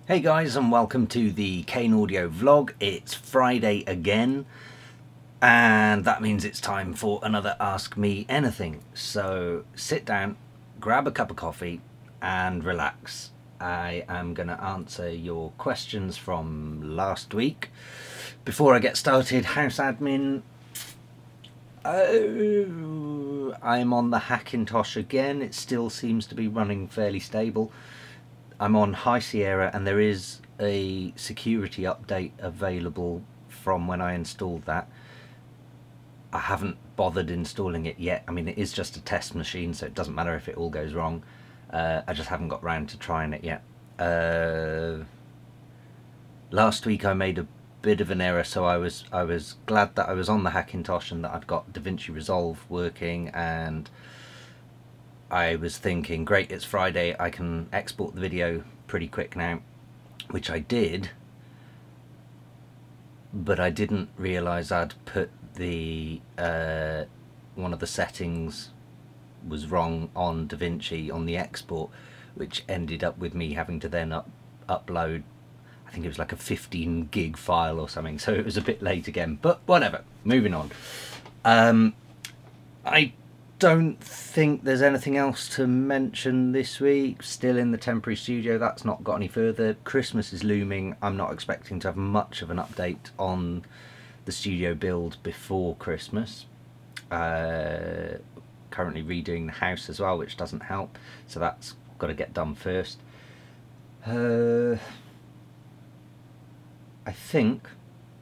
Hey guys, and welcome to the Kane Audio vlog. It's Friday again, and that means it's time for another Ask Me Anything. So sit down, grab a cup of coffee and relax. I am going to answer your questions from last week. Before I get started, house admin. I'm on the Hackintosh again. It still seems to be running fairly stable. I'm on High Sierra, and there is a security update available from when I installed that. I haven't bothered installing it yet. I mean, it is just a test machine, so it doesn't matter if it all goes wrong. I just haven't got round to trying it yet. Last week I made a bit of an error, so I was glad that I was on the Hackintosh and that I've got Davinci Resolve working, and I was thinking, great, it's Friday, I can export the video pretty quick now, which I did, but I didn't realise I'd put the one of the settings was wrong on Davinci on the export, which ended up with me having to then upload, I think it was like a 15 gig file or something, so it was a bit late again, but whatever, moving on. I don't think there's anything else to mention this week. Still in the temporary studio, that's not got any further. Christmas is looming. I'm not expecting to have much of an update on the studio build before Christmas. Currently redoing the house as well, which doesn't help, so that's got to get done first. I think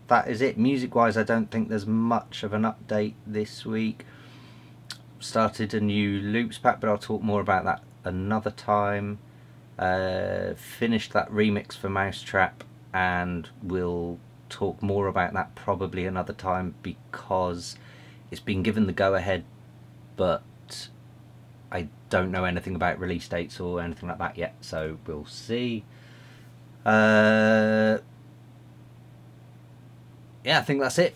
that is it. Music wise, I don't think there's much of an update this week. Started a new loops pack, but I'll talk more about that another time. Finished that remix for Mau5trap, and we'll talk more about that probably another time, because it's been given the go ahead, but I don't know anything about release dates or anything like that yet, so we'll see. Yeah, I think that's it.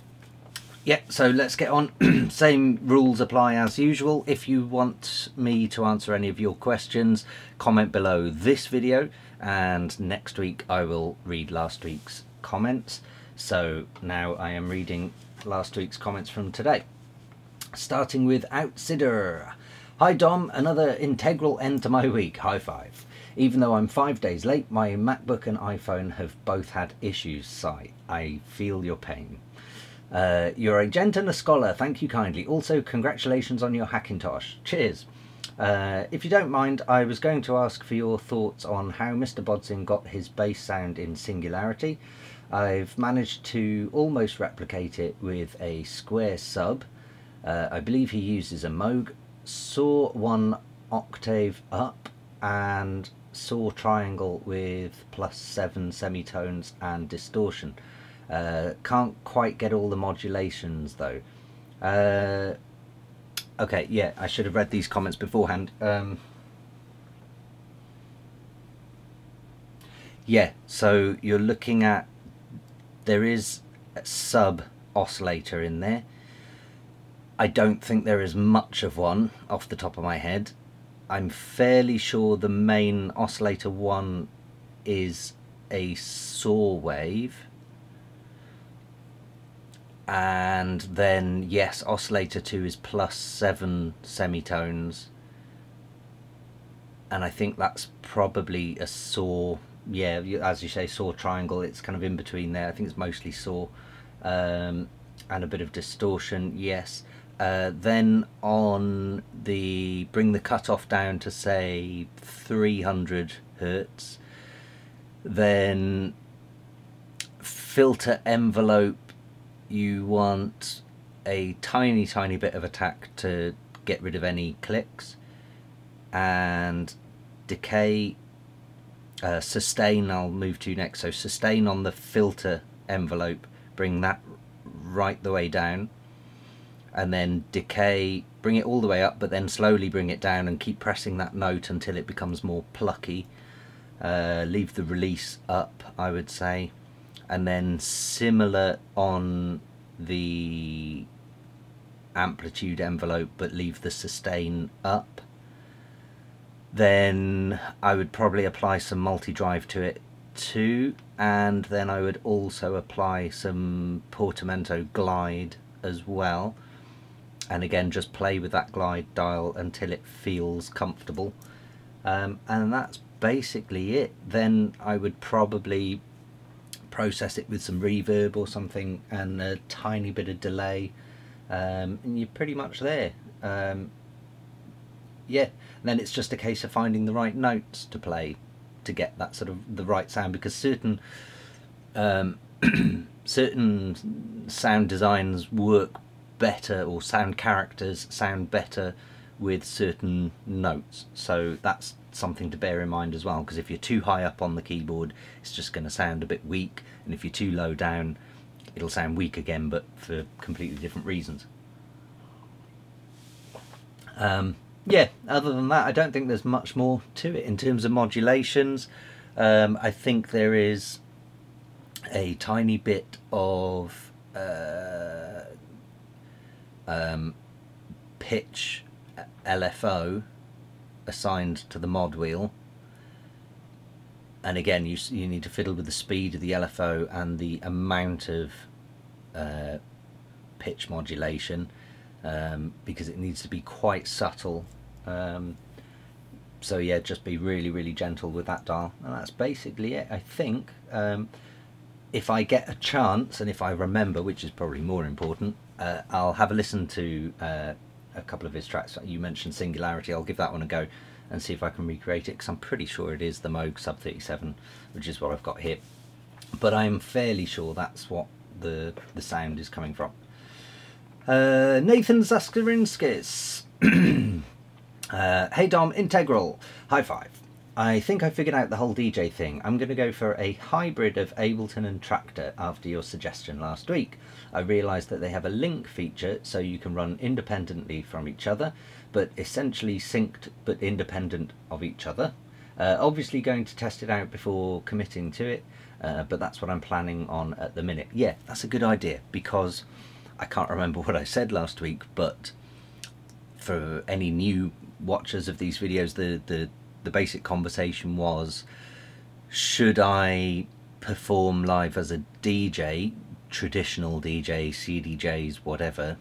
Yeah, so let's get on. Same rules apply as usual. If you want me to answer any of your questions, comment below this video, and next week I will read last week's comments. So now I am reading last week's comments from today. Starting with Outsider. Hi Dom, another integral end to my week. High five. Even though I'm 5 days late, my MacBook and iPhone have both had issues. Sigh. I feel your pain. You're a gent and a scholar, thank you kindly. Also, congratulations on your Hackintosh. Cheers. If you don't mind, I was going to ask for your thoughts on how Mr. Bodzin got his bass sound in Singularity. I've managed to almost replicate it with a square sub. I believe he uses a Moog, saw 1 octave up, and saw triangle with +7 semitones and distortion. Can't quite get all the modulations though. Okay, yeah, I should have read these comments beforehand. Yeah, so you're looking at, there is a sub oscillator in there. I don't think there is much of one off the top of my head. I'm fairly sure the main oscillator one is a saw wave. And then, yes, oscillator 2 is +7 semitones. And I think that's probably a saw, yeah, as you say, saw triangle. It's kind of in between there. I think it's mostly saw. And a bit of distortion, yes. Then on the, bring the cutoff down to say 300 Hertz. Then filter envelope, you want a tiny bit of attack to get rid of any clicks. And decay, sustain I'll move to next. So sustain on the filter envelope, bring that right the way down. And then decay, bring it all the way up, but then slowly bring it down and keep pressing that note until it becomes more plucky. Leave the release up, I would say. And then similar on the amplitude envelope, but leave the sustain up. Then I would probably apply some multi-drive to it 2, and then I would also apply some portamento glide as well, and again just play with that glide dial until it feels comfortable, and that's basically it. Then I would probably process it with some reverb or something and a tiny bit of delay, and you're pretty much there. Yeah, then it's just a case of finding the right notes to play to get that sort of the right sound, because certain certain sound designs work better, or sound characters sound better with certain notes. So that's something to bear in mind as well, because if you're too high up on the keyboard, it's just going to sound a bit weak, and if you're too low down, it'll sound weak again, but for completely different reasons. Yeah, other than that, I don't think there's much more to it in terms of modulations. I think there is a tiny bit of pitch LFO assigned to the mod wheel, and again you need to fiddle with the speed of the LFO and the amount of pitch modulation, because it needs to be quite subtle. So yeah, just be really gentle with that dial, and that's basically it, I think. If I get a chance, and if I remember, which is probably more important, I'll have a listen to a couple of his tracks. You mentioned Singularity, I'll give that one a go and see if I can recreate it, because I'm pretty sure it is the Moog Sub 37, which is what I've got here, but I'm fairly sure that's what the sound is coming from. Nathan Zaskarinskis. Hey Dom, Integral, high five. I think I figured out the whole DJ thing. I'm going to go for a hybrid of Ableton and Traktor after your suggestion last week. I realised that they have a link feature, so you can run independently from each other, but essentially synced but independent of each other. Obviously going to test it out before committing to it, but that's what I'm planning on at the minute. Yeah, that's a good idea, because I can't remember what I said last week, but for any new watchers of these videos, the basic conversation was, should I perform live as a DJ, traditional DJ, CDJs, whatever,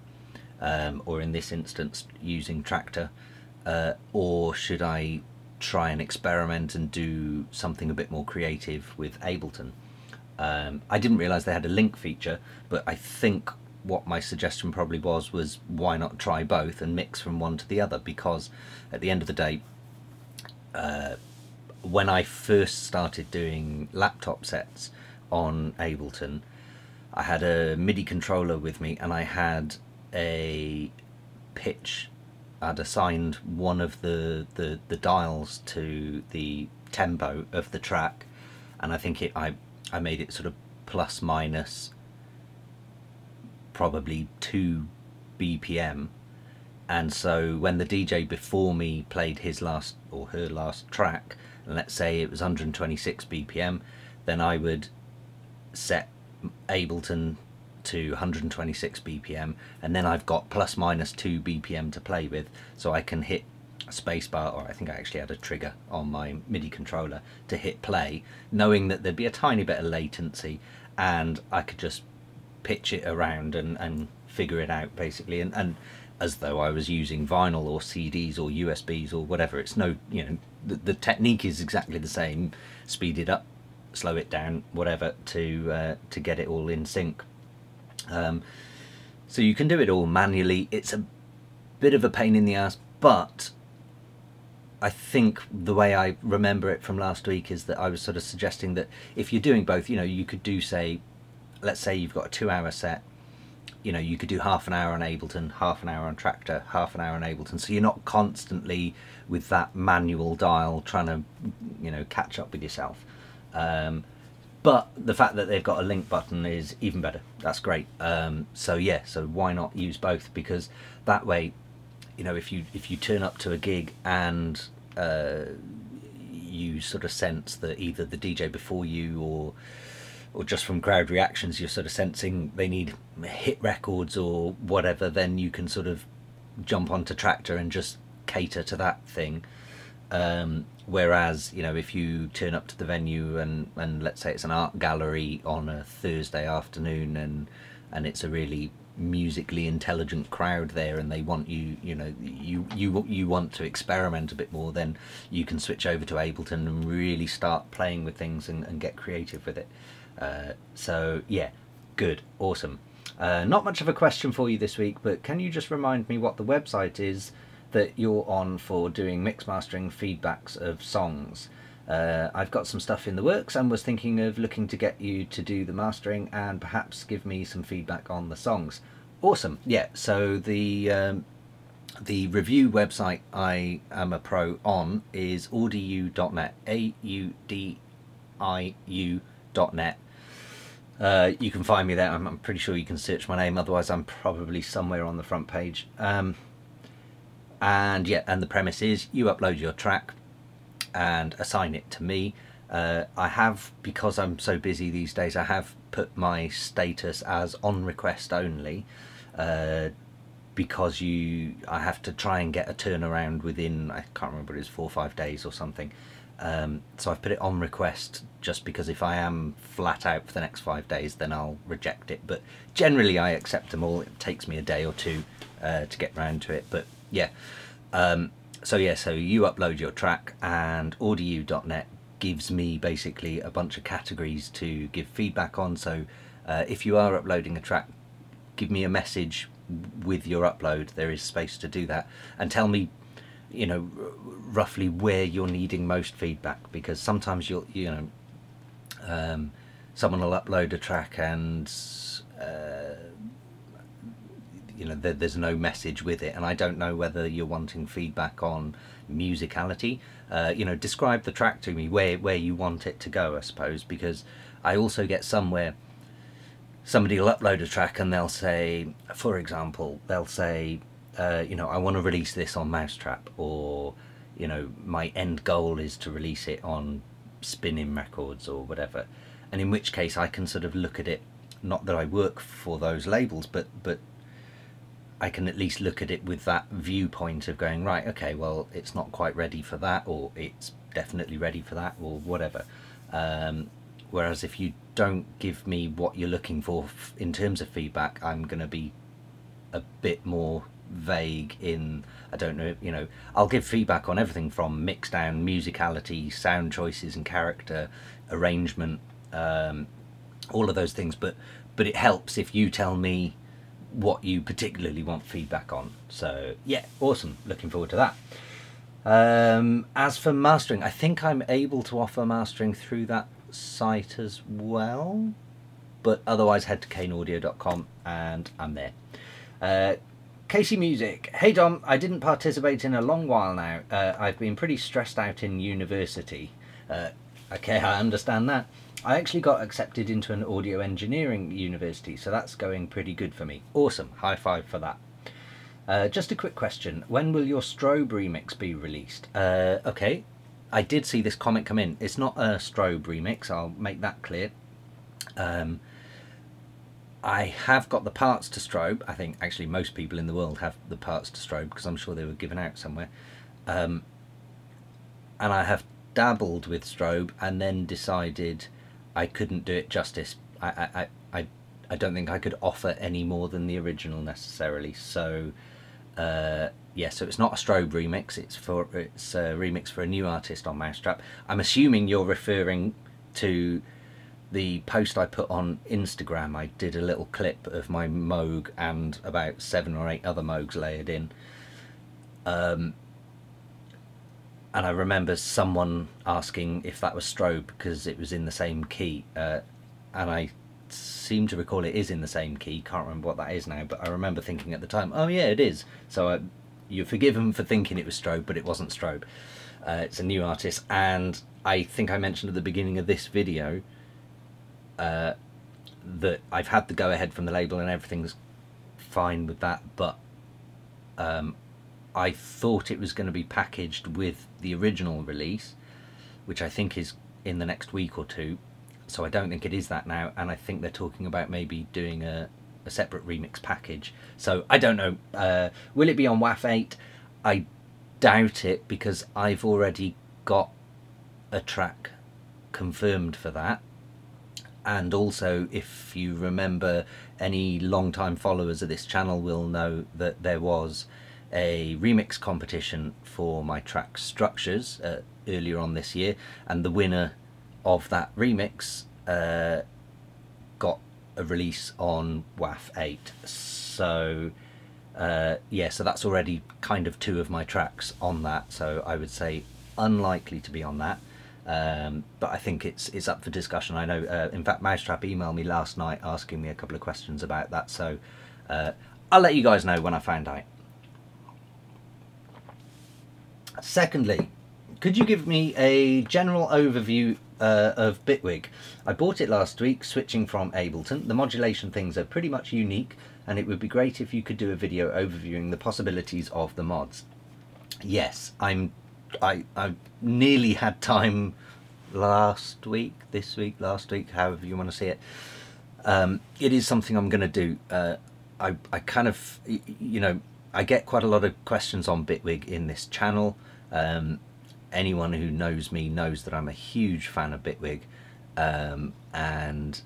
or in this instance using Traktor, or should I try and experiment and do something a bit more creative with Ableton? I didn't realise they had a link feature, but I think what my suggestion probably was why not try both and mix from one to the other, because at the end of the day, when I first started doing laptop sets on Ableton, I had a MIDI controller with me, and I had a pitch. I'd assigned one of the dials to the tempo of the track, and I think I made it sort of plus minus probably 2 BPM, and so when the DJ before me played his last or her last track, and let's say it was 126 BPM, then I would set Ableton to 126 BPM, and then I've got plus minus 2 BPM to play with, so I can hit spacebar, or I think I actually had a trigger on my MIDI controller to hit play, knowing that there'd be a tiny bit of latency, and I could just pitch it around and figure it out basically, and as though I was using vinyl or CDs or USBs or whatever. It's no, you know, the technique is exactly the same. Speed it up, slow it down, whatever, to get it all in sync. So you can do it all manually. It's a bit of a pain in the ass, but I think the way I remember it from last week is that I was sort of suggesting that if you're doing both, you know, you could do, say, let's say you've got a 2-hour set, you know, you could do half an hour on Ableton, half an hour on Traktor, half an hour on Ableton, so you're not constantly with that manual dial trying to, you know, catch up with yourself. But the fact that they've got a link button is even better. That's great. So yeah, so why not use both? Because that way, you know, if you turn up to a gig and you sort of sense that either the DJ before you or just from crowd reactions you're sort of sensing they need hit records or whatever, then you can sort of jump onto Traktor and just cater to that thing. Whereas, you know, if you turn up to the venue and let's say it's an art gallery on a Thursday afternoon and it's a really musically intelligent crowd there and they want you, you know, you want to experiment a bit more, then you can switch over to Ableton and really start playing with things and get creative with it. So yeah, good, awesome. Not much of a question for you this week, but can you just remind me what the website is that you're on for doing mix mastering feedbacks of songs? I've got some stuff in the works and was thinking of looking to get you to do the mastering and perhaps give me some feedback on the songs. Awesome. Yeah, so the review website I am a pro on is audiu.net, audiu.net. You can find me there. I'm pretty sure you can search my name, otherwise I'm probably somewhere on the front page. And yeah, and the premise is you upload your track and assign it to me. I have, because I'm so busy these days, I have put my status as on request only, because I have to try and get a turnaround within, I can't remember, it was 4 or 5 days or something. So I've put it on request just because if I am flat out for the next 5 days, then I'll reject it. But generally I accept them all. It takes me a day or two to get round to it. But yeah, so yeah, so you upload your track and audiu.net gives me basically a bunch of categories to give feedback on. So if you are uploading a track, give me a message with your upload. There is space to do that, and tell me, you know, roughly where you're needing most feedback, because sometimes someone will upload a track and you know, there's no message with it, and I don't know whether you're wanting feedback on musicality. You know, describe the track to me, where you want it to go, I suppose, because I also get somewhere somebody will upload a track and they'll say, for example, they'll say, you know, I want to release this on Mau5trap, or, you know, my end goal is to release it on Spinning Records or whatever. And in which case I can sort of look at it, not that I work for those labels, but I can at least look at it with that viewpoint of going, right, okay, well, it's not quite ready for that, or it's definitely ready for that, or whatever. Whereas if you don't give me what you're looking for in terms of feedback, I'm going to be a bit more vague in, I don't know, you know, I'll give feedback on everything from mix down, musicality, sound choices and character, arrangement, all of those things, but it helps if you tell me what you particularly want feedback on. So yeah, awesome, looking forward to that. As for mastering, I think I'm able to offer mastering through that site as well, but otherwise head to kaneaudio.com and I'm there. Casey Music. Hey Dom, I didn't participate in a long while now. I've been pretty stressed out in university. Okay, I understand that. I actually got accepted into an audio engineering university, so that's going pretty good for me. Awesome, high five for that. Just a quick question, when will your Strobe remix be released? Okay, I did see this comment come in. It's not a Strobe remix, I'll make that clear. I have got the parts to Strobe. I think actually most people in the world have the parts to Strobe, because I'm sure they were given out somewhere. And I have dabbled with Strobe and then decided I couldn't do it justice. I don't think I could offer any more than the original necessarily. So yeah, so it's not a Strobe remix. It's a remix for a new artist on Mau5trap. I'm assuming you're referring to the post I put on Instagram. I did a little clip of my Moog and about 7 or 8 other Moogs layered in. And I remember someone asking if that was Strobe because it was in the same key. And I seem to recall it is in the same key. Can't remember what that is now, but I remember thinking at the time, oh yeah, it is. So you're forgiven for thinking it was Strobe, but it wasn't Strobe. It's a new artist, and I think I mentioned at the beginning of this video that I've had the go-ahead from the label and everything's fine with that, but I thought it was going to be packaged with the original release, which I think is in the next week or two, so I don't think it is that now, and I think they're talking about maybe doing a separate remix package. So I don't know, will it be on WAF 8? I doubt it, because I've already got a track confirmed for that. And also, if you remember, any long-time followers of this channel will know that there was a remix competition for my track Structures earlier on this year, and the winner of that remix got a release on WAF8. So yeah, so that's already kind of 2 of my tracks on that, so I would say unlikely to be on that. But I think it's up for discussion. I know, in fact, Mau5trap emailed me last night asking me a couple of questions about that, so I'll let you guys know when I find out. Secondly, could you give me a general overview of Bitwig? I bought it last week, switching from Ableton. The modulation things are pretty much unique, and it would be great if you could do a video overviewing the possibilities of the mods. Yes, I nearly had time last week, this week, last week, however you want to see it. It is something I'm going to do. I kind of, you know, I get quite a lot of questions on Bitwig in this channel. Anyone who knows me knows that I'm a huge fan of Bitwig, and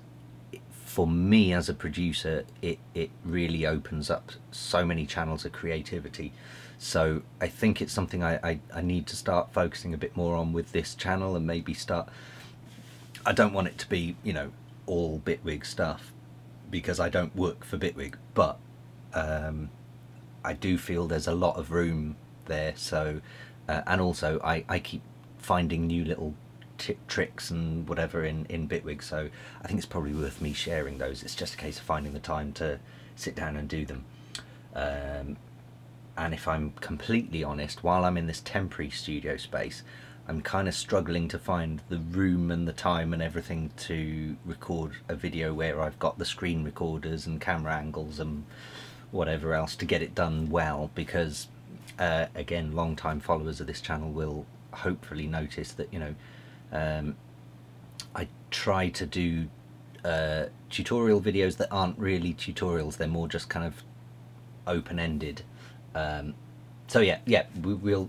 for me as a producer, it really opens up so many channels of creativity. So I think it's something I need to start focusing a bit more on with this channel, and maybe start, I don't want it to be, you know, all Bitwig stuff, because I don't work for Bitwig, but I do feel there's a lot of room there. So and also I keep finding new little tricks and whatever in Bitwig, so I think it's probably worth me sharing those. It's just a case of finding the time to sit down and do them. And if I'm completely honest, while I'm in this temporary studio space, I'm kind of struggling to find the room and the time and everything to record a video where I've got the screen recorders and camera angles and whatever else to get it done well, because again, long-time followers of this channel will hopefully notice that, you know, I try to do tutorial videos that aren't really tutorials, they're more just kind of open-ended. So yeah,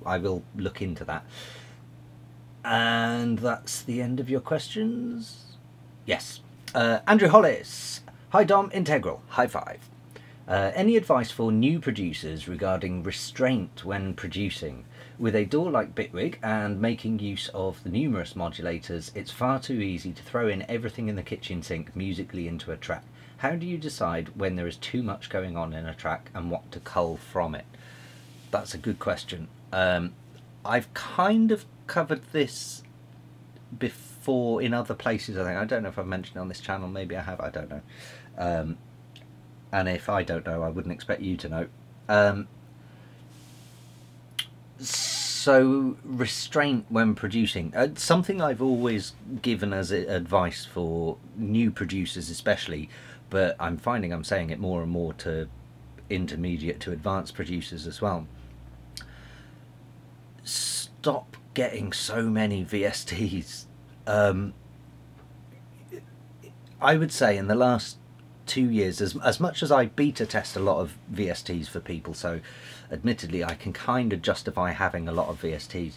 I will look into that. And that's the end of your questions. Yes. Andrew Hollis, hi Dom, integral, high five. Any advice for new producers regarding restraint when producing? With a DAW like Bitwig and making use of the numerous modulators, it's far too easy to throw in everything in the kitchen sink musically into a track. How do you decide when there is too much going on in a track and what to cull from it? That's a good question. I've kind of covered this before in other places, I think. I don't know if I've mentioned it on this channel, maybe I have, I don't know. And if I don't know, I wouldn't expect you to know. So restraint when producing, something I've always given as advice for new producers especially, but I'm finding I'm saying it more and more to intermediate to advanced producers as well. Stop getting so many VSTs. I would say in the last 2 years, as much as I beta test a lot of VSTs for people, so admittedly I can kind of justify having a lot of VSTs,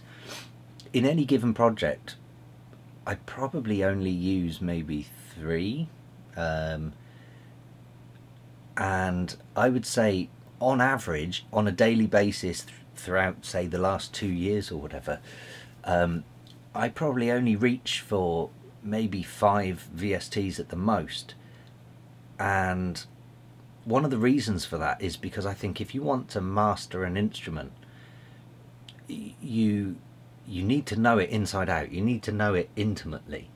in any given project I probably only use maybe 3, and I would say on average on a daily basis throughout say the last 2 years or whatever, I probably only reach for maybe 5 VSTs at the most. And one of the reasons for that is because I think if you want to master an instrument, you need to know it inside out. You need to know it intimately.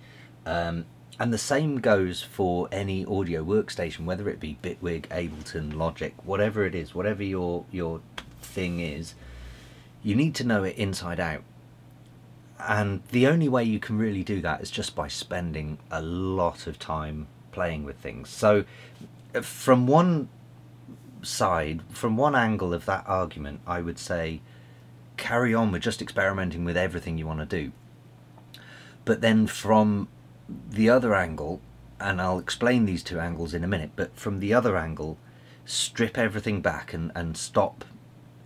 And the same goes for any audio workstation, whether it be Bitwig, Ableton, Logic, whatever it is, whatever your thing is, you need to know it inside out. And the only way you can really do that is just by spending a lot of time playing with things. So from one side, from one angle of that argument, I would say carry on with just experimenting with everything you want to do. But then from the other angle, and I'll explain these 2 angles in a minute, but from the other angle, strip everything back and stop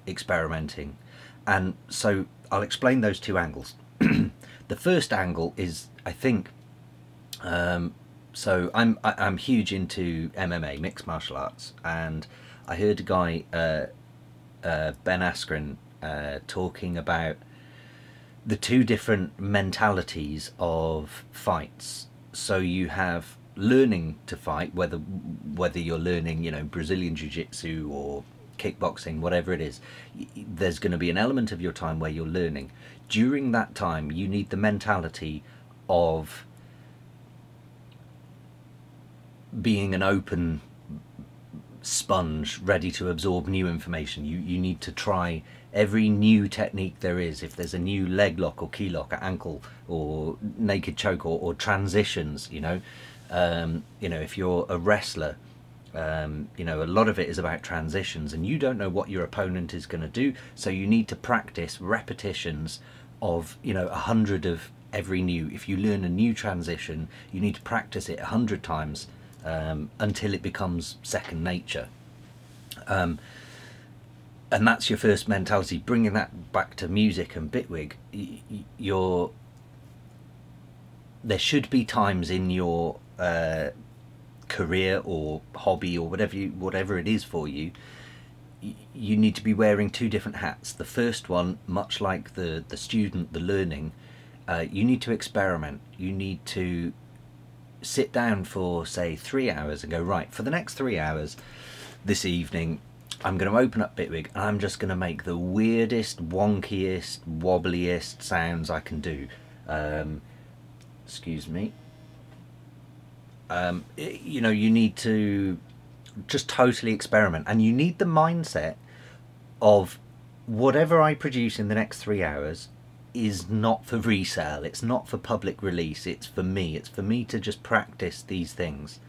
experimenting, And so I'll explain those two angles. The first angle is, I think, so I'm huge into MMA, mixed martial arts, and I heard a guy, Ben Askren, talking about the two different mentalities of fights. So you have learning to fight, whether you're learning, you know, Brazilian Jiu-Jitsu or kickboxing, whatever it is, there's going to be an element of your time where you're learning. During that time, you need the mentality of being an open sponge, ready to absorb new information. You need to try every new technique there is. If there's a new leg lock or key lock, ankle or naked choke or transitions, you know, if you're a wrestler, you know, a lot of it is about transitions, and you don't know what your opponent is going to do, so you need to practice repetitions of, you know, 100 of every new. If you learn a new transition, you need to practice it 100 times until it becomes second nature. And that's your first mentality. Bringing that back to music and Bitwig, there should be times in your career or hobby or whatever it is for you, you need to be wearing two different hats. The first one, much like the student, the learning, you need to experiment. You need to sit down for, say, 3 hours and go, right, for the next 3 hours this evening, I'm going to open up Bitwig and I'm just going to make the weirdest, wonkiest, wobbliest sounds I can do. Excuse me. You know, you need to just totally experiment, and you need the mindset of whatever I produce in the next 3 hours is not for resale, it's not for public release, it's for me. It's for me to just practice these things,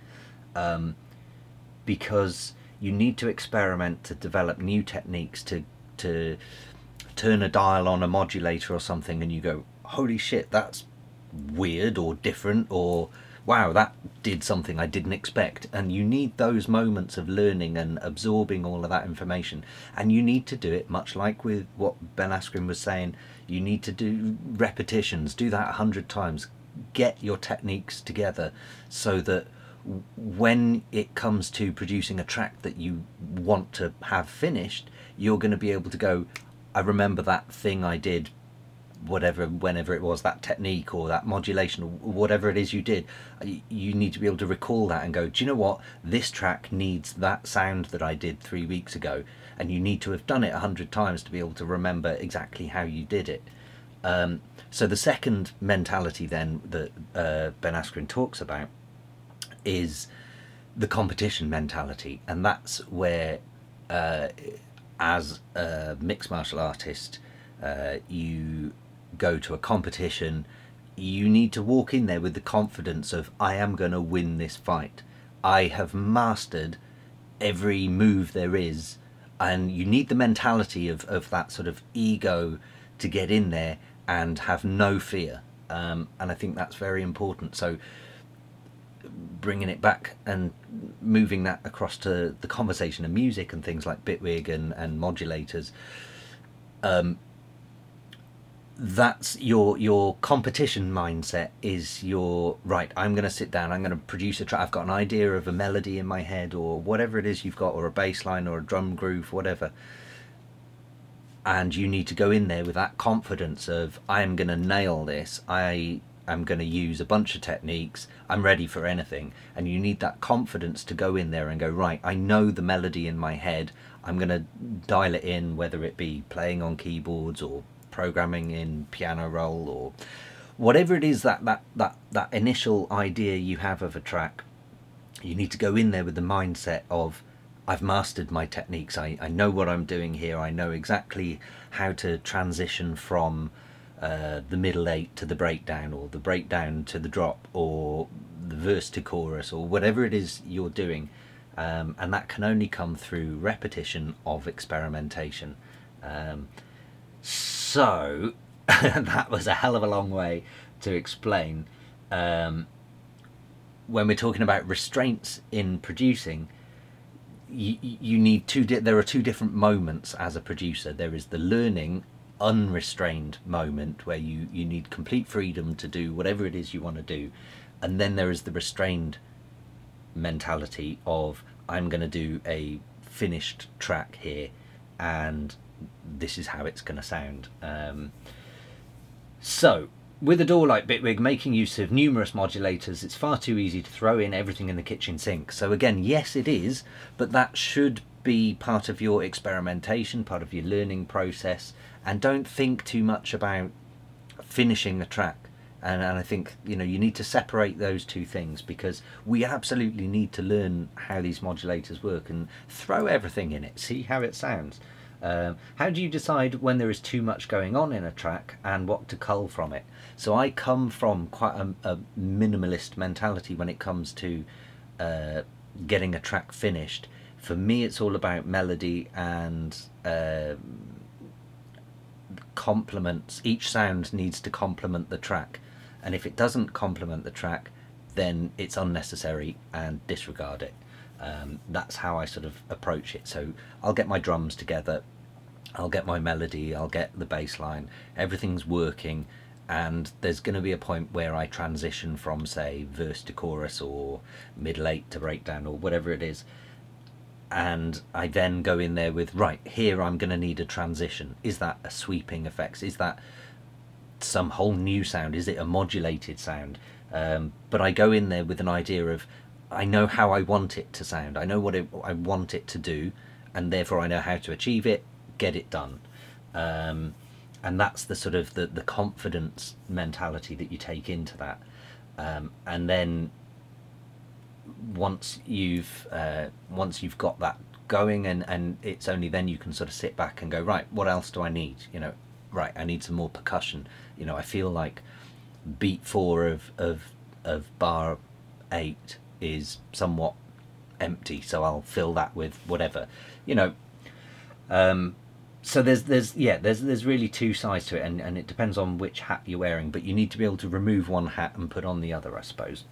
because you need to experiment to develop new techniques, to turn a dial on a modulator or something and you go, holy shit, that's weird or different, or wow, that did something I didn't expect. And you need those moments of learning and absorbing all of that information, and you need to do it much like with what Ben Askren was saying. You need to do repetitions, do that 100 times, get your techniques together so that when it comes to producing a track that you want to have finished, you're going to be able to go, I remember that thing I did, whenever it was, that technique or that modulation or whatever it is you did. You need to be able to recall that and go, do you know what, this track needs that sound that I did 3 weeks ago, and you need to have done it 100 times to be able to remember exactly how you did it. So the second mentality then that Ben Askren talks about is the competition mentality, and that's where as a mixed martial artist, you go to a competition, you need to walk in there with the confidence of, I am going to win this fight. I have mastered every move there is, and you need the mentality of that sort of ego to get in there and have no fear. And I think that's very important. So bringing it back and moving that across to the conversation of music and things like Bitwig and modulators, that's your competition mindset. Is your right, I'm going to sit down, I'm going to produce a track, I've got an idea of a melody in my head or whatever it is you've got, or a bass line or a drum groove, whatever, and you need to go in there with that confidence of, I'm going to nail this, I'm going to use a bunch of techniques, I'm ready for anything. And you need that confidence to go in there and go, right, I know the melody in my head, I'm going to dial it in, whether it be playing on keyboards or programming in piano roll or whatever it is, that initial idea you have of a track. You need to go in there with the mindset of, I've mastered my techniques, I know what I'm doing here, I know exactly how to transition from the middle eight to the breakdown, or the breakdown to the drop, or the verse to chorus, or whatever it is you're doing, and that can only come through repetition of experimentation. So that was a hell of a long way to explain. When we're talking about restraints in producing, you need there are two different moments as a producer. There is the learning unrestrained moment where you need complete freedom to do whatever it is you want to do, and then there is the restrained mentality of I'm going to do a finished track here and this is how it's going to sound. So with a DAW like Bitwig, making use of numerous modulators, it's far too easy to throw in everything in the kitchen sink. So again, yes it is, but that should be part of your experimentation, part of your learning process, and don't think too much about finishing a track. And I think, you know, you need to separate those two things, because we absolutely need to learn how these modulators work and throw everything in it, see how it sounds. How do you decide when there is too much going on in a track and what to cull from it? So I come from quite a minimalist mentality when it comes to getting a track finished. For me, it's all about melody and complements. Each sound needs to complement the track, and if it doesn't complement the track, then it's unnecessary and disregard it. That's how I sort of approach it. So I'll get my drums together, I'll get my melody, I'll get the bass line, everything's working, and there's going to be a point where I transition from, say, verse to chorus or middle eight to breakdown or whatever it is, and I then go in there with, right, here I'm going to need a transition. Is that a sweeping effects? Is that some whole new sound? Is it a modulated sound? But I go in there with an idea of, I know how I want it to sound, I know what I want it to do, and therefore I know how to achieve it, get it done. And that's the sort of the confidence mentality that you take into that. And then once you've got that going, and it's only then you can sort of sit back and go, right, what else do I need? You know, right, I need some more percussion. You know, I feel like beat 4 of bar 8 is somewhat empty, so I'll fill that with whatever, you know. So there's really two sides to it, and it depends on which hat you're wearing, but you need to be able to remove one hat and put on the other, I suppose.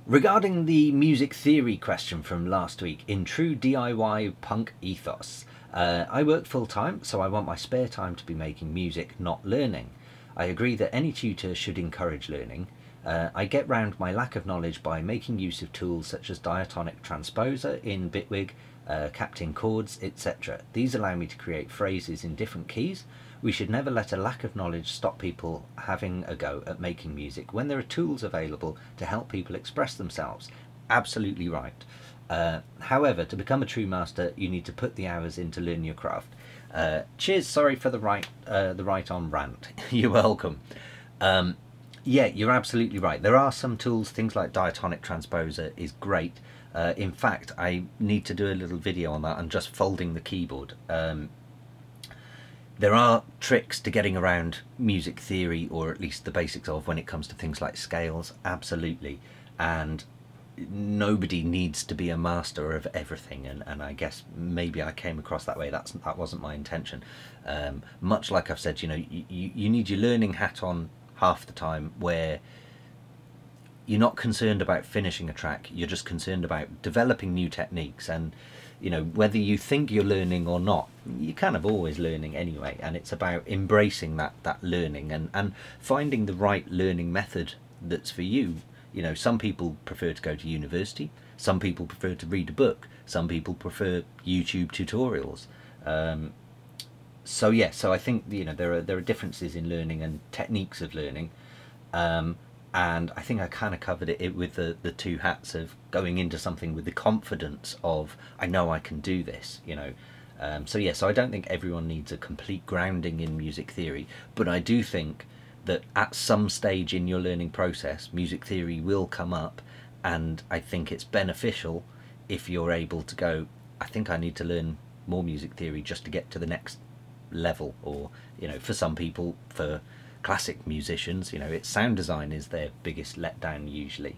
Regarding the music theory question from last week, in true DIY punk ethos, I work full-time, so I want my spare time to be making music, not learning. I agree that any tutor should encourage learning. I get round my lack of knowledge by making use of tools such as diatonic transposer in Bitwig, capting chords, etc. These allow me to create phrases in different keys. We should never let a lack of knowledge stop people having a go at making music when there are tools available to help people express themselves. Absolutely right. However, to become a true master, you need to put the hours in to learn your craft. Cheers, sorry for the right on rant. You're welcome. Yeah, you're absolutely right. There are some tools, things like diatonic transposer is great. In fact, I need to do a little video on that. I'm just folding the keyboard. There are tricks to getting around music theory, or at least the basics of, when it comes to things like scales, absolutely. And nobody needs to be a master of everything, and I guess maybe I came across that way. That wasn't my intention. Much like I've said, you know, you need your learning hat on half the time, where you're not concerned about finishing a track, you're just concerned about developing new techniques. And you know, whether you think you're learning or not, you're kind of always learning anyway, and it's about embracing that learning and finding the right learning method that's for you. You know, some people prefer to go to university, some people prefer to read a book, some people prefer YouTube tutorials. So yeah, so I think, you know, there are differences in learning and techniques of learning, and I think I kind of covered it with the two hats of going into something with the confidence of, I know I can do this, you know. So yeah, so I don't think everyone needs a complete grounding in music theory, but I do think that at some stage in your learning process, music theory will come up, and I think it's beneficial if you're able to go, I think I need to learn more music theory just to get to the next level. Or, you know, for some people, for classic musicians, you know, it's sound design is their biggest letdown usually.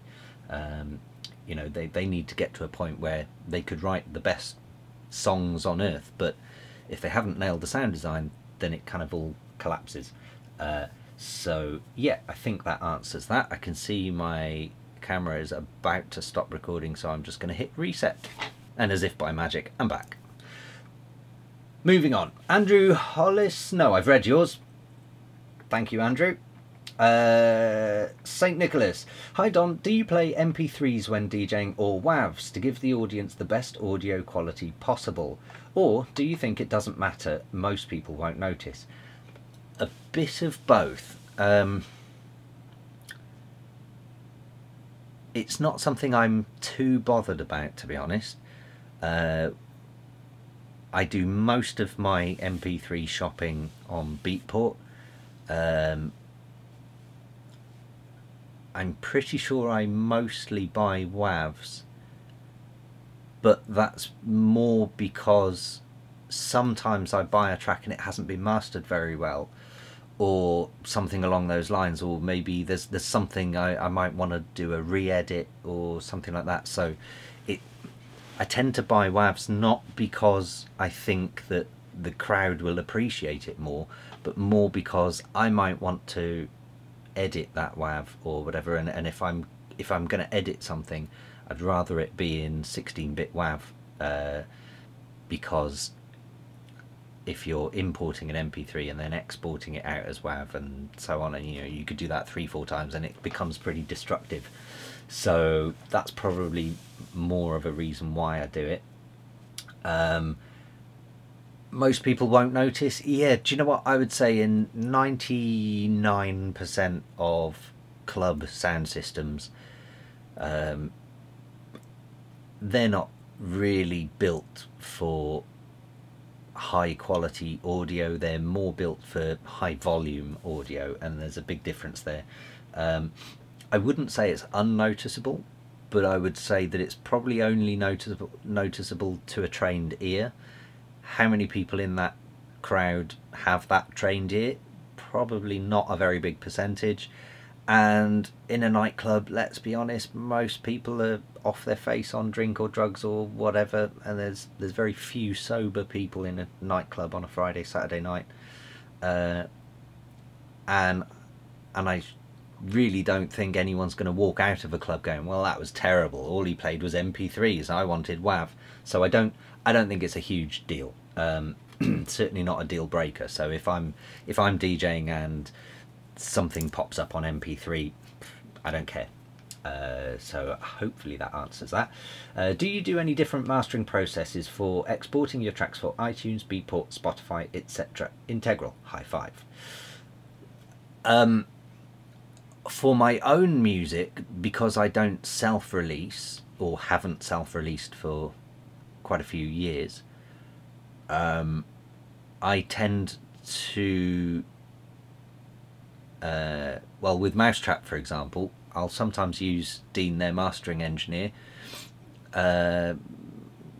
You know, they need to get to a point where they could write the best songs on earth, but if they haven't nailed the sound design, then it kind of all collapses. So yeah, I think that answers that. I can see my camera is about to stop recording, so I'm just going to hit reset, and as if by magic, I'm back. Moving on. Andrew Hollis. No, I've read yours. Thank you, Andrew. St. Nicholas. Hi Don, do you play MP3s when DJing or WAVs to give the audience the best audio quality possible? Or do you think it doesn't matter, most people won't notice? A bit of both. It's not something I'm too bothered about, to be honest. I do most of my MP3 shopping on Beatport. I'm pretty sure I mostly buy WAVs, but that's more because sometimes I buy a track and it hasn't been mastered very well, or something along those lines, or maybe there's something I might want to do a re-edit or something like that. So I tend to buy WAVs not because I think that the crowd will appreciate it more, but more because I might want to edit that WAV or whatever, and if I'm going to edit something, I'd rather it be in 16-bit WAV, because if you're importing an MP3 and then exporting it out as WAV and so on, and you could do that 3-4 times and it becomes pretty destructive. So that's probably more of a reason why I do it. Most people won't notice. Yeah, do you know what? I would say in 99% of club sound systems, they're not really built for high quality audio. They're more built for high volume audio, and there's a big difference there. I wouldn't say it's unnoticeable, but I would say that it's probably only noticeable to a trained ear. How many people in that crowd have that trained ear? Probably not a very big percentage. And in a nightclub, let's be honest, most people are off their face on drink or drugs or whatever, and there's very few sober people in a nightclub on a Friday, Saturday night. And I really don't think anyone's going to walk out of a club going, well, that was terrible, all he played was MP3s, I wanted WAV. So I don't think it's a huge deal. Certainly not a deal breaker. So if I'm DJing and something pops up on MP3, I don't care. So hopefully that answers that. Do you do any different mastering processes for exporting your tracks for iTunes, Beatport, Spotify, etc.? Integral, high five. For my own music, because I don't self-release, or haven't self-released for quite a few years, I tend to, well, with Mau5trap, for example, I'll sometimes use Dean, their mastering engineer.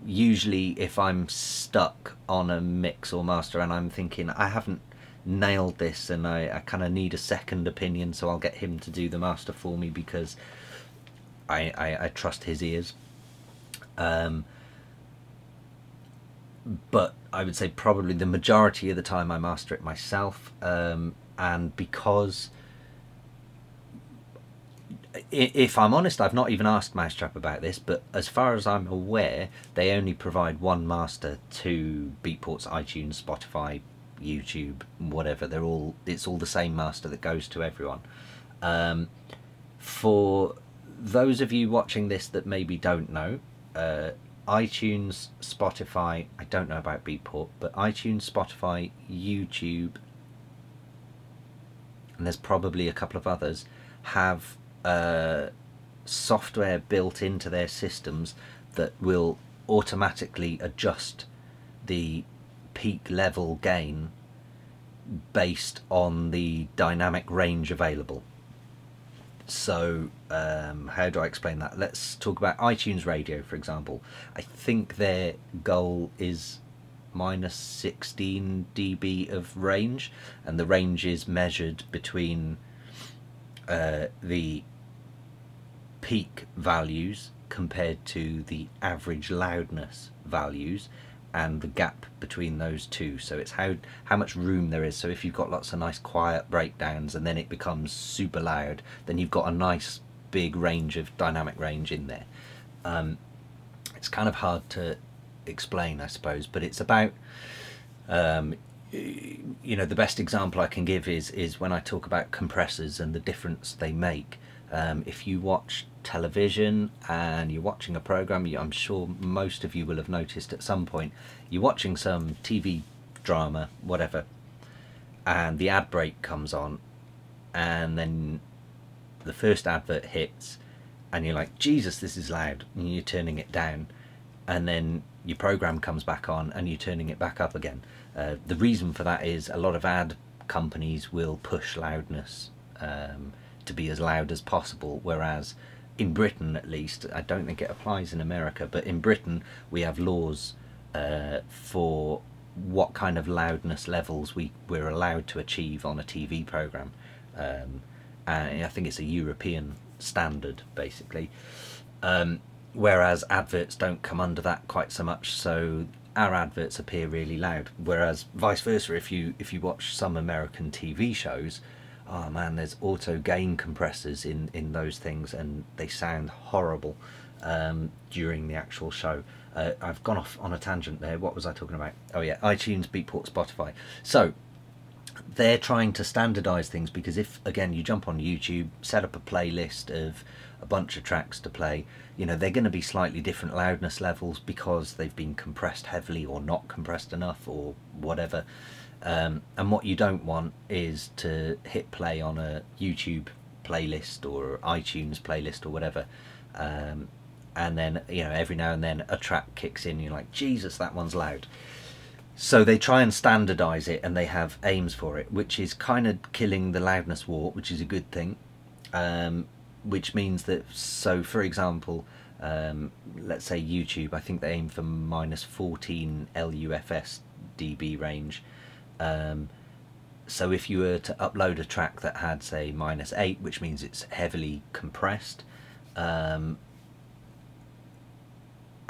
Usually if I'm stuck on a mix or master and I'm thinking I haven't nailed this and I kind of need a second opinion, so I'll get him to do the master for me because I trust his ears. But I would say probably the majority of the time I master it myself, and because, if I'm honest, I've not even asked Mau5trap about this, but as far as I'm aware, they only provide one master to Beatport's iTunes, Spotify, YouTube, whatever. It's all the same master that goes to everyone. For those of you watching this that maybe don't know, iTunes, Spotify, I don't know about Beatport, but iTunes, Spotify, YouTube, and there's probably a couple of others, have software built into their systems that will automatically adjust the peak level gain based on the dynamic range available. So how do I explain that? Let's talk about iTunes Radio, for example. I think their goal is -16 dB of range, and the range is measured between the peak values compared to the average loudness values and the gap between those two. So it's how much room there is. So if you've got lots of nice quiet breakdowns and then it becomes super loud, then you've got a nice big range of dynamic range in there. It's kind of hard to explain, I suppose, but it's about You know, the best example I can give is when I talk about compressors and the difference they make. If you watch television and you're watching a program, I'm sure most of you will have noticed at some point, you're watching some TV drama, whatever, and the ad break comes on, and then the first advert hits, and you're like, Jesus, this is loud, and you're turning it down, and then your program comes back on and you're turning it back up again. The reason for that is a lot of ad companies will push loudness to be as loud as possible, whereas in Britain, at least, I don't think it applies in America, but in Britain we have laws for what kind of loudness levels we're allowed to achieve on a TV program. And I think it's a European standard, basically. Whereas adverts don't come under that quite so much, so our adverts appear really loud. Whereas vice versa, if you watch some American TV shows, oh man, there's auto gain compressors in those things, and they sound horrible during the actual show. I've gone off on a tangent there. What was I talking about? Oh yeah, iTunes, Beatport, Spotify. So they're trying to standardize things, because if, again, you jump on YouTube, set up a playlist of a bunch of tracks to play, you know, they're going to be slightly different loudness levels because they've been compressed heavily or not compressed enough or whatever. And what you don't want is to hit play on a YouTube playlist or iTunes playlist or whatever, and then, you know, every now and then a track kicks in, you're like, Jesus, that one's loud. So they try and standardize it, and they have aims for it, which is kind of killing the loudness war, which is a good thing. Which means that, so for example, let's say YouTube, I think they aim for -14 LUFS dB range. So if you were to upload a track that had, say, -8, which means it's heavily compressed,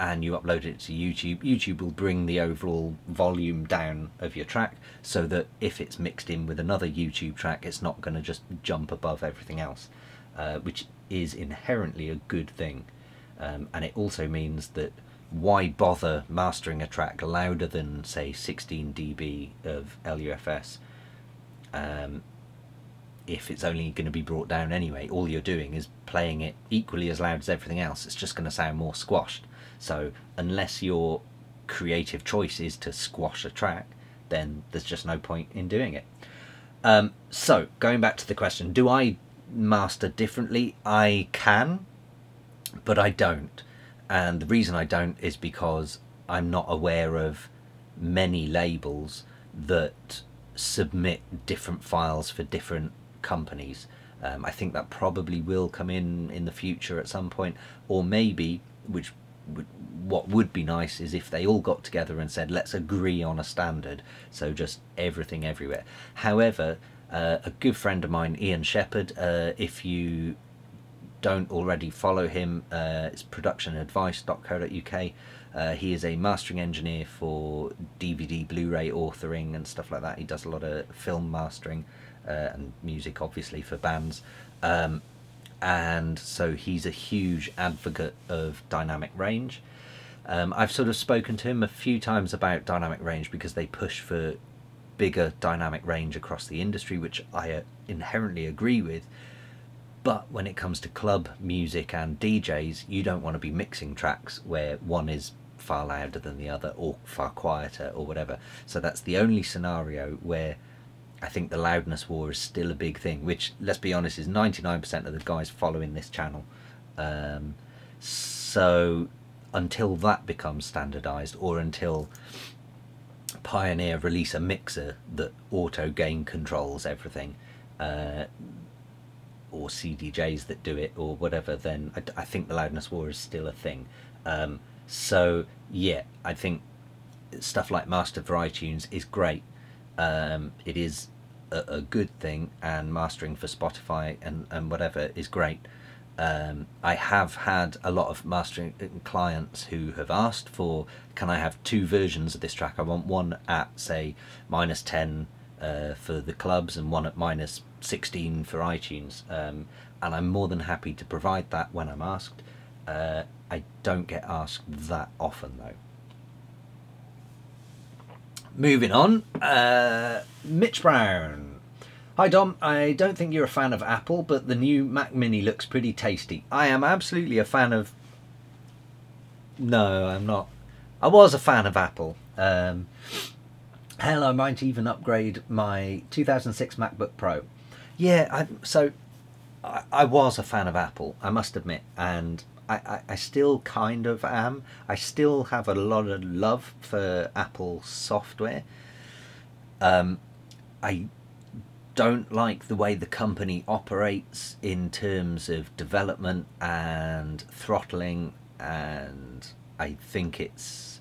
and you upload it to YouTube, YouTube will bring the overall volume down of your track, so that if it's mixed in with another YouTube track, it's not going to just jump above everything else, which is inherently a good thing. And it also means that why bother mastering a track louder than, say, 16 dB of LUFS if it's only going to be brought down anyway? All you're doing is playing it equally as loud as everything else. It's just going to sound more squashed. So unless your creative choice is to squash a track, then there's just no point in doing it. So going back to the question, do I master differently? I can, but I don't. And the reason I don't is because I'm not aware of many labels that submit different files for different companies. I think that probably will come in the future at some point, or maybe, what would be nice is if they all got together and said, let's agree on a standard, so just everything everywhere. However, a good friend of mine, Ian Shepherd, if you don't already follow him, it's productionadvice.co.uk. He is a mastering engineer for DVD, Blu-ray authoring and stuff like that. He does a lot of film mastering and music, obviously, for bands. And so he's a huge advocate of dynamic range. I've sort of spoken to him a few times about dynamic range because they push for bigger dynamic range across the industry, which I inherently agree with. But when it comes to club music and DJs, you don't want to be mixing tracks where one is far louder than the other or far quieter or whatever. So that's the only scenario where I think the loudness war is still a big thing, which, let's be honest, is 99% of the guys following this channel. So until that becomes standardized, or until Pioneer release a mixer that auto gain controls everything, or CDJs that do it or whatever, then I think the loudness war is still a thing. So yeah, I think stuff like master for iTunes is great. It is a good thing, and mastering for Spotify and whatever is great. I have had a lot of mastering clients who have asked for, can I have two versions of this track? I want one at, say, -10 for the clubs and one at -16 for iTunes, and I'm more than happy to provide that when I'm asked. I don't get asked that often though. Moving on, Mitch Brown. Hi Dom, I don't think you're a fan of Apple, but the new Mac Mini looks pretty tasty. I am absolutely a fan of... No, I'm not. I was a fan of Apple. Hell, I might even upgrade my 2006 MacBook Pro. Yeah, I was a fan of Apple, I must admit, and I still kind of am. I still have a lot of love for Apple software. I don't like the way the company operates in terms of development and throttling, and I think it's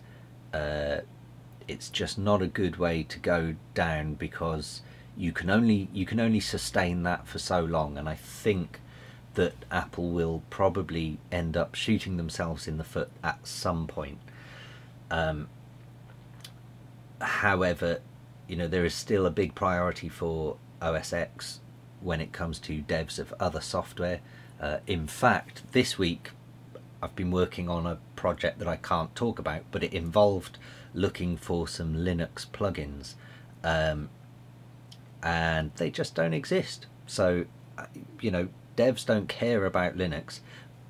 just not a good way to go down, because you can only sustain that for so long, and I think that Apple will probably end up shooting themselves in the foot at some point. However, you know, there is still a big priority for OS X when it comes to devs of other software. In fact, this week I've been working on a project that I can't talk about, but it involved looking for some Linux plugins, and they just don't exist. So, you know, devs don't care about Linux,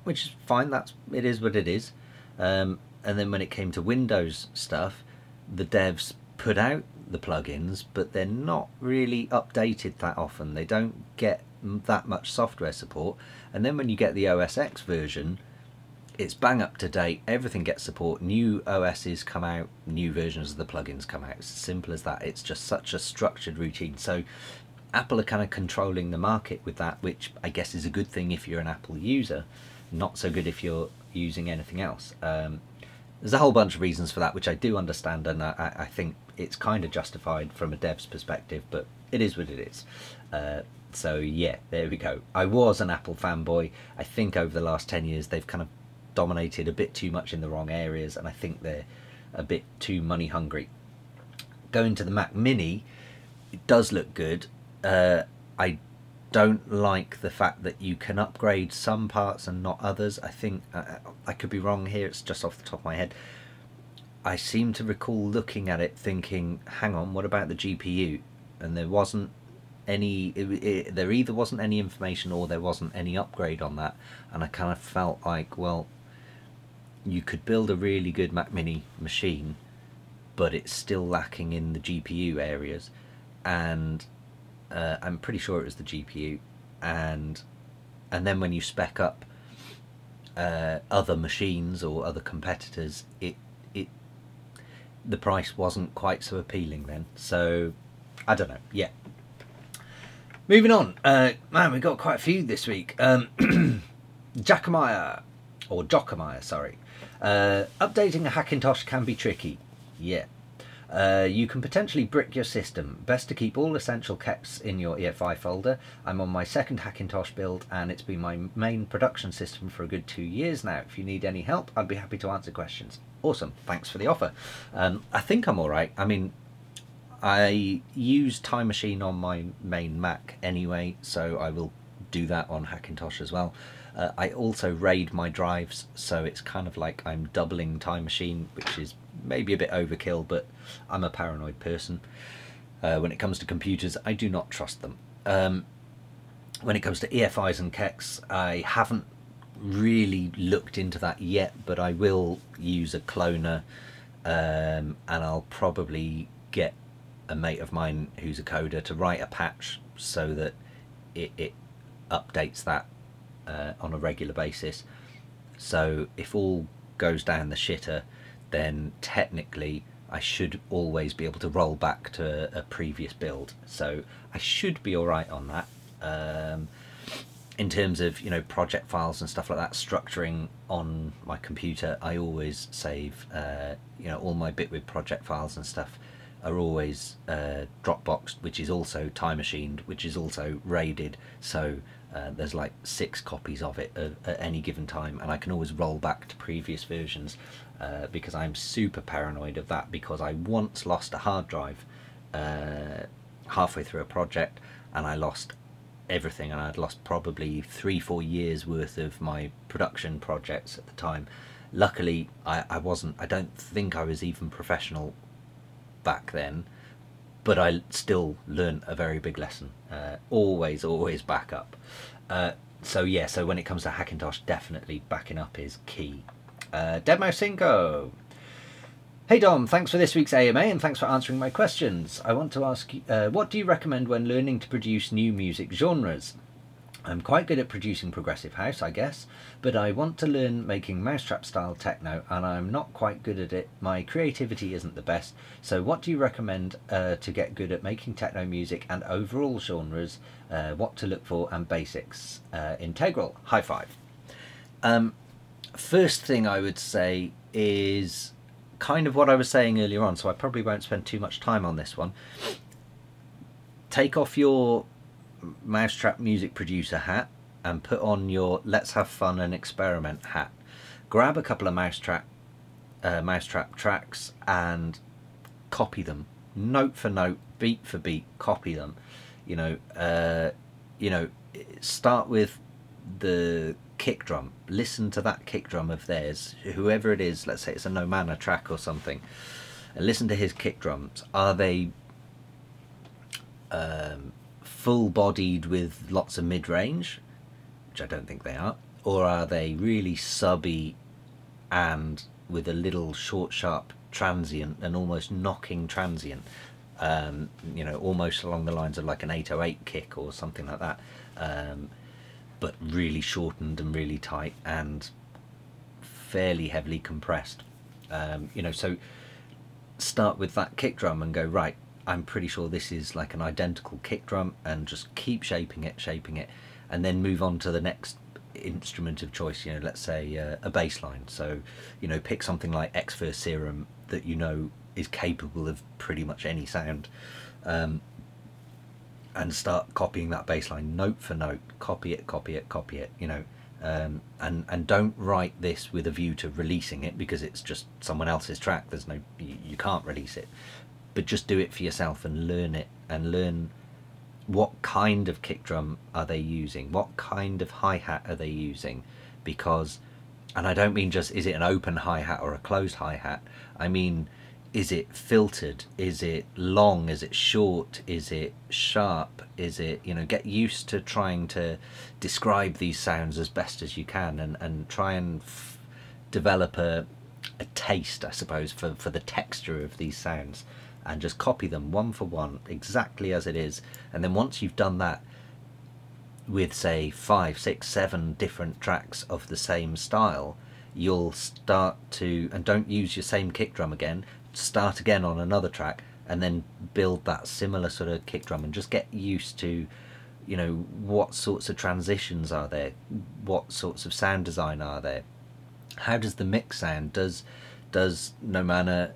which is fine. It is what it is. And then when it came to Windows stuff, the devs put out the plugins, but they're not really updated that often. They don't get that much software support. And then when you get the OS X version, it's bang up to date. Everything gets support. New OSs come out, new versions of the plugins come out. It's as simple as that. It's just such a structured routine. So Apple are kind of controlling the market with that, which I guess is a good thing if you're an Apple user, not so good if you're using anything else. There's a whole bunch of reasons for that, which I do understand, and I think it's kind of justified from a dev's perspective, but it is what it is. So yeah, there we go. I was an Apple fanboy. I think over the last 10 years they've kind of dominated a bit too much in the wrong areas, and I think they're a bit too money hungry. Going to the Mac Mini, it does look good. I don't like the fact that you can upgrade some parts and not others. I think I could be wrong here, it's just off the top of my head. I seem to recall looking at it thinking, hang on, what about the GPU? And there wasn't any, there either wasn't any information or there wasn't any upgrade on that, and I kind of felt like, well, you could build a really good Mac Mini machine, but it's still lacking in the GPU areas, and I'm pretty sure it was the GPU, and then when you spec up other machines or other competitors, the price wasn't quite so appealing then. So I don't know. Yeah. Moving on. Man, we got quite a few this week. Jackamaya, sorry. Updating a Hackintosh can be tricky. Yeah. You can potentially brick your system. Best to keep all essential keps in your EFI folder. I'm on my second Hackintosh build, and it's been my main production system for a good 2 years now. If you need any help, I'd be happy to answer questions. Awesome, thanks for the offer. I think I'm alright. I mean, I use Time Machine on my main Mac anyway, so I will do that on Hackintosh as well. I also RAID my drives, so it's kind of like I'm doubling Time Machine, which is maybe a bit overkill, but I'm a paranoid person. When it comes to computers, I do not trust them. When it comes to EFIs and KEX, I haven't really looked into that yet, but I will use a cloner, and I'll probably get a mate of mine who's a coder to write a patch so that it updates that on a regular basis. So if all goes down the shitter, then technically I should always be able to roll back to a previous build. So I should be alright on that. In terms of, you know, project files and stuff like that, structuring on my computer, I always save, you know, all my Bitwig project files and stuff are always Dropboxed, which is also Time Machined, which is also RAIDed. So there's like 6 copies of it at any given time, and I can always roll back to previous versions, because I'm super paranoid of that, because I once lost a hard drive halfway through a project, and I lost everything, and I'd lost probably 3-4 years worth of my production projects at the time. Luckily I don't think I was even professional back then, but I still learned a very big lesson. Always back up. So yeah, so when it comes to Hackintosh, definitely backing up is key. Demo5. Hey Dom, thanks for this week's AMA and thanks for answering my questions. I want to ask you, what do you recommend when learning to produce new music genres? I'm quite good at producing progressive house, I guess, but I want to learn making Mau5trap style techno and I'm not quite good at it. My creativity isn't the best, so what do you recommend to get good at making techno music and overall genres, what to look for and basics? Integral, high five. First thing I would say is kind of what I was saying earlier on, so I probably won't spend too much time on this one. Take off your Mau5trap music producer hat and put on your let's have fun and experiment hat. Grab a couple of Mau5trap tracks and copy them, note for note, beat for beat, copy them. Start with the kick drum, listen to that kick drum of theirs, whoever it is, let's say it's a No Manner track or something, and listen to his kick drums. Are they full bodied with lots of mid-range, which I don't think they are, or are they really subby and with a little short sharp transient and almost knocking transient, almost along the lines of like an 808 kick or something like that, but really shortened and really tight and fairly heavily compressed. So start with that kick drum and go, right, I'm pretty sure this is like an identical kick drum, and just keep shaping it, and then move on to the next instrument of choice. Let's say a bass line. So pick something like Xfer Serum that is capable of pretty much any sound, and start copying that bass line note for note. Copy it, and don't write this with a view to releasing it, because it's just someone else's track. You can't release it, but just do it for yourself and learn it, and learn what kind of kick drum are they using, what kind of hi-hat are they using, because, and I don't mean just is it an open hi-hat or a closed hi-hat, I mean, is it filtered, is it long, is it short, is it sharp, is it, get used to trying to describe these sounds as best as you can, and try and develop a taste, I suppose, for the texture of these sounds, and just copy them one for one exactly as it is. And then once you've done that with say 5, 6, 7 different tracks of the same style, you'll start to, and don't use your same kick drum again, start again on another track and then build that similar sort of kick drum, and just get used to what sorts of transitions are there, what sorts of sound design are there, how does the mix sound, does No Manner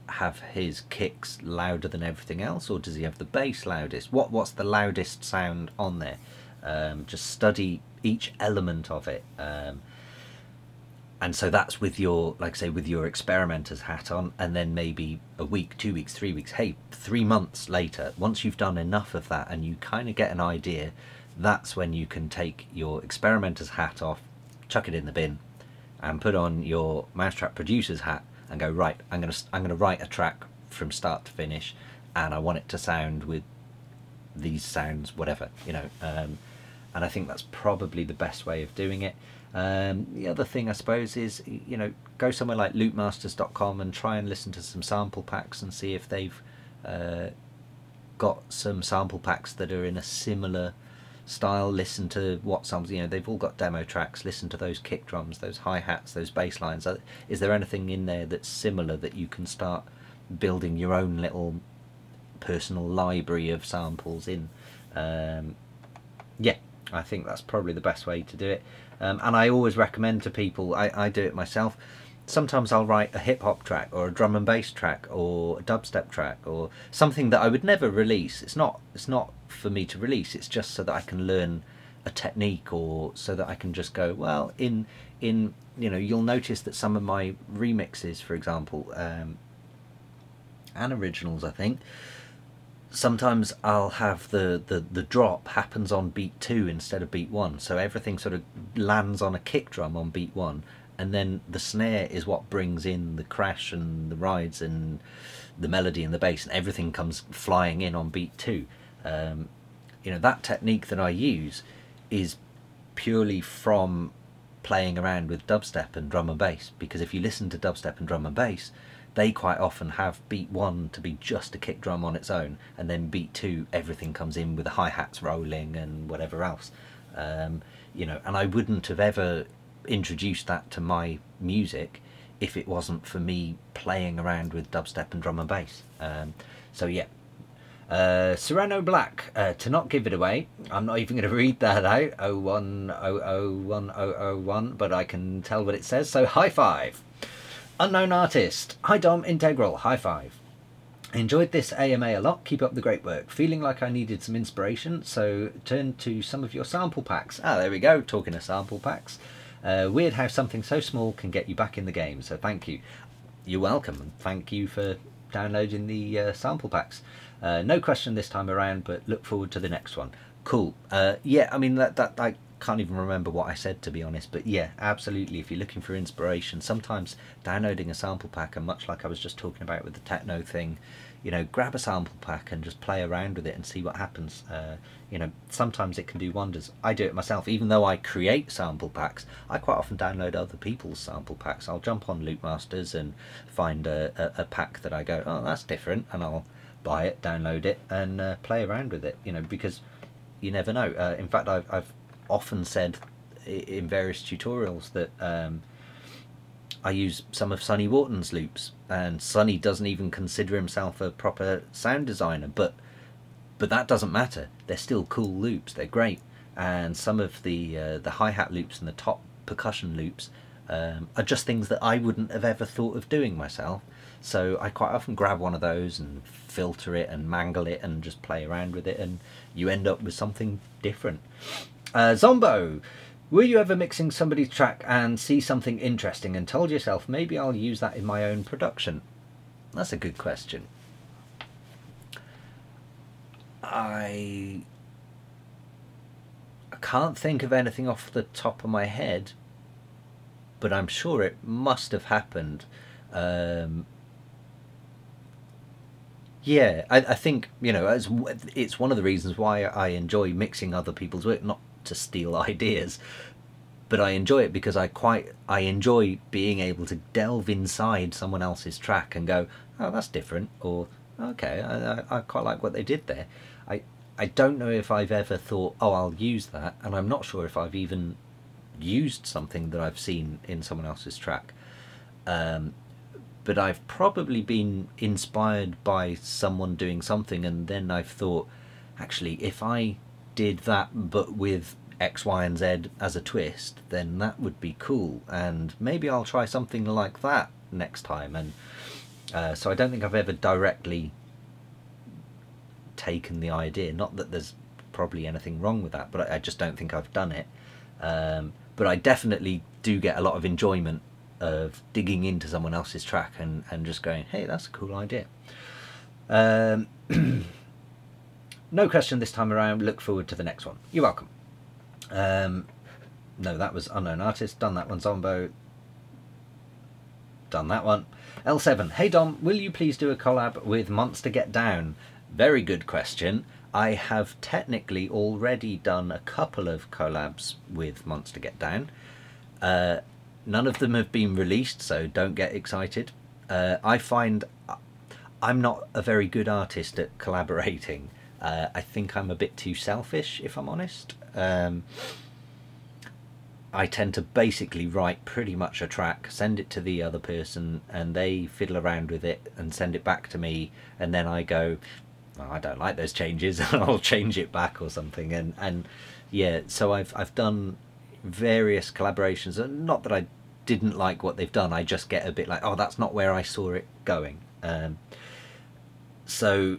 have his kicks louder than everything else, or does he have the bass loudest? What's the loudest sound on there? Just study each element of it, and so that's with your, like I say, with your experimenter's hat on, and then maybe a week, 2 weeks, 3 weeks, hey, 3 months later, once you've done enough of that and you kind of get an idea, that's when you can take your experimenter's hat off, chuck it in the bin, and put on your Mau5trap producer's hat and go, right, I'm gonna write a track from start to finish, and I want it to sound with these sounds, whatever, and I think that's probably the best way of doing it. The other thing, I suppose, is go somewhere like loopmasters.com and try and listen to some sample packs and see if they've got some sample packs that are in a similar style. Listen to what samples, they've all got demo tracks. Listen to those kick drums, those hi-hats, those bass lines. Is there anything in there that's similar that you can start building your own little personal library of samples in? Yeah, I think that's probably the best way to do it. And I always recommend to people, I do it myself, sometimes I'll write a hip-hop track or a drum and bass track or a dubstep track or something that I would never release. It's not for me to release, it's just so that I can learn a technique, or so that I can just go, well, you'll notice that some of my remixes, for example, and originals, I think, sometimes I'll have the drop happens on beat 2 instead of beat 1, so everything sort of lands on a kick drum on beat 1, and then the snare is what brings in the crash and the rides and the melody and the bass, and everything comes flying in on beat 2. You know, that technique that I use is purely from playing around with dubstep and drum and bass, because if you listen to dubstep and drum and bass, they quite often have beat 1 to be just a kick drum on its own, and then beat 2 everything comes in with the hi-hats rolling and whatever else. You know, and I wouldn't have ever introduced that to my music if it wasn't for me playing around with dubstep and drum and bass. So yeah. Serrano Black, to not give it away, I'm not even going to read that out, 01001, but I can tell what it says, so high five. Unknown artist, hi Dom, Integral, high five. Enjoyed this AMA a lot, keep up the great work. Feeling like I needed some inspiration, so turned to some of your sample packs. Ah, there we go, talking of sample packs. Weird how something so small can get you back in the game, so thank you. You're welcome, and thank you for downloading the sample packs. No question this time around, but look forward to the next one. Cool. Yeah, I mean, that I can't even remember what I said, to be honest, but yeah, absolutely, if you're looking for inspiration, sometimes downloading a sample pack, and much like I was just talking about with the techno thing, you know, grab a sample pack and just play around with it and see what happens. You know, sometimes it can do wonders. I do it myself. Even though I create sample packs, I quite often download other people's sample packs. I'll jump on Loopmasters and find a pack that I go, oh, that's different, and I'll buy it, download it, and play around with it, you know, because you never know. In fact, I've often said in various tutorials that I use some of Sonny Wharton's loops, and Sonny doesn't even consider himself a proper sound designer, but that doesn't matter. They're still cool loops, they're great. And some of the hi-hat loops and the top percussion loops are just things that I wouldn't have ever thought of doing myself. So I quite often grab one of those and filter it and mangle it and just play around with it, and you end up with something different. Zombo, were you ever mixing somebody's track and see something interesting and told yourself, maybe I'll use that in my own production? That's a good question. I can't think of anything off the top of my head, but I'm sure it must have happened. Yeah, I think, you know, it's one of the reasons why I enjoy mixing other people's work, not to steal ideas, but I enjoy it because I enjoy being able to delve inside someone else's track and go, oh, that's different, or okay, I quite like what they did there. I don't know if I've ever thought, oh, I'll use that, and I'm not sure if I've even used something that I've seen in someone else's track. But I've probably been inspired by someone doing something, and then I've thought, actually, if I did that but with X, Y, and Z as a twist, then that would be cool, and maybe I'll try something like that next time. And so I don't think I've ever directly taken the idea, not that there's probably anything wrong with that, but I just don't think I've done it. But I definitely do get a lot of enjoyment of digging into someone else's track and just going, hey, that's a cool idea. No question this time around, look forward to the next one. You're welcome. No, that was Unknown Artist, done that one. Zombo, done that one. L7, hey Dom, will you please do a collab with Monstergetdown? Very good question. I have technically already done a couple of collabs with Monstergetdown. None of them have been released, so don't get excited. I find I'm not a very good artist at collaborating. I think I'm a bit too selfish, if I'm honest. I tend to basically write pretty much a track, send it to the other person, and they fiddle around with it and send it back to me, and then I go, oh, I don't like those changes, and I'll change it back or something. And yeah, so I've done various collaborations, and not that I didn't like what they've done, I just get a bit like, oh, that's not where I saw it going. So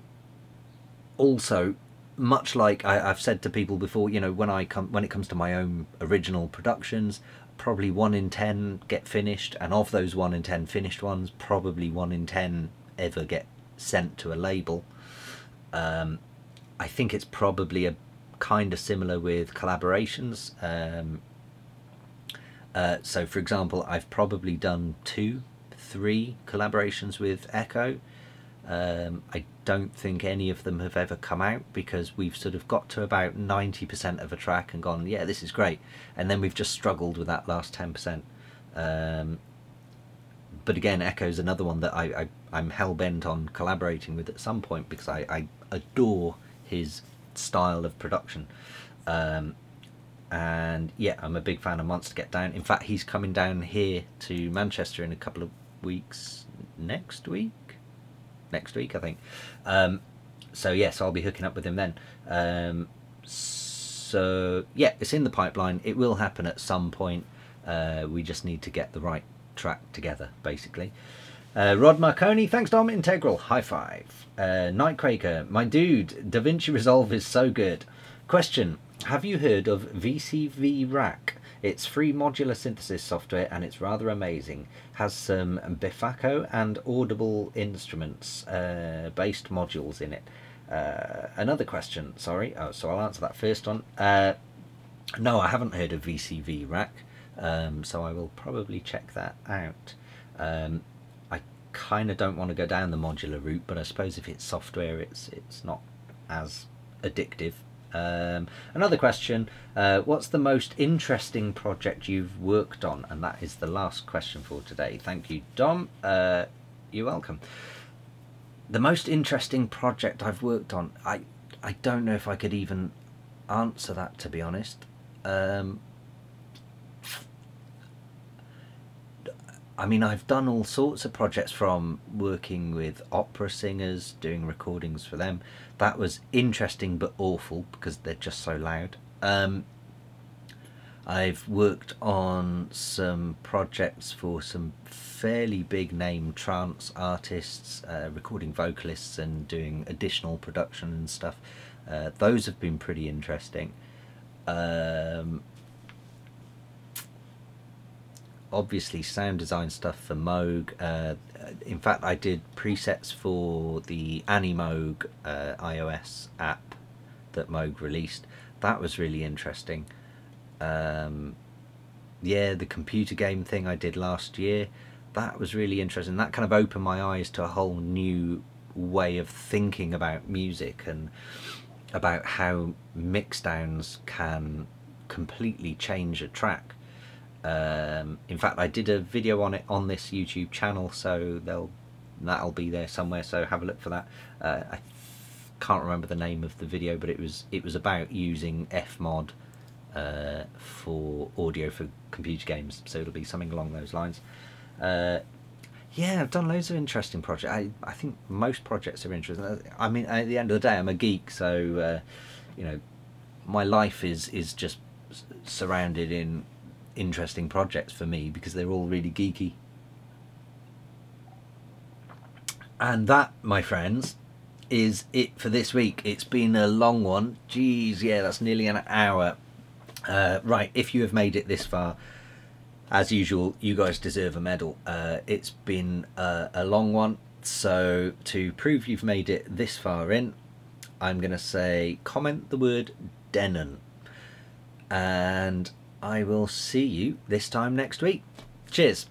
also, much like I've said to people before, you know, when it comes to my own original productions, probably 1 in 10 get finished, and of those 1 in 10 finished ones, probably 1 in 10 ever get sent to a label. I think it's probably a kind of similar with collaborations. So for example, I've probably done 2-3 collaborations with Eekkoo. I don't think any of them have ever come out, because we've sort of got to about 90% of a track and gone, yeah, this is great, and then we've just struggled with that last 10%. But again, Eekkoo's another one that I'm hell-bent on collaborating with at some point, because I adore his style of production. And yeah, I'm a big fan of Monstergetdown. In fact, he's coming down here to Manchester in a couple of weeks. Next week I think. So yes, I'll be hooking up with him then. So yeah, it's in the pipeline. It will happen at some point. We just need to get the right track together, basically. Rod Marconi, thanks Dom. Integral, high five. Nightquaker, my dude, Davinci Resolve is so good. Question, have you heard of VCV Rack? It's free modular synthesis software and it's rather amazing. Has some Biffaco and Audible instruments based modules in it. Another question, sorry. Oh, so I'll answer that first one. No, I haven't heard of VCV Rack, so I will probably check that out. I kind of don't want to go down the modular route, but I suppose if it's software, it's not as addictive. Another question, what's the most interesting project you've worked on? And that is the last question for today. Thank you, Dom. You're welcome. The most interesting project I've worked on, I don't know if I could even answer that, to be honest. I mean, I've done all sorts of projects, from working with opera singers, doing recordings for them. That was interesting but awful because they're just so loud. I've worked on some projects for some fairly big name trance artists, recording vocalists and doing additional production and stuff. Those have been pretty interesting. Obviously sound design stuff for Moog. In fact, I did presets for the Moog iOS app that Moog released. That was really interesting. Yeah, the computer game thing I did last year, that was really interesting. That kind of opened my eyes to a whole new way of thinking about music and about how mixdowns can completely change a track. In fact, I did a video on it on this YouTube channel, so that'll be there somewhere, so have a look for that. I can't remember the name of the video, but it was about using Fmod for audio for computer games, so it'll be something along those lines. Yeah, I've done loads of interesting projects. I think most projects are interesting. I mean, at the end of the day, I'm a geek, so you know, my life is just surrounded in interesting projects for me, because they're all really geeky. And that, my friends, is it for this week. It's been a long one. Geez, yeah, that's nearly an hour. Right, if you have made it this far, as usual, you guys deserve a medal. It's been a long one, so to prove you've made it this far in, I'm gonna say comment the word Denon, and I will see you this time next week. Cheers.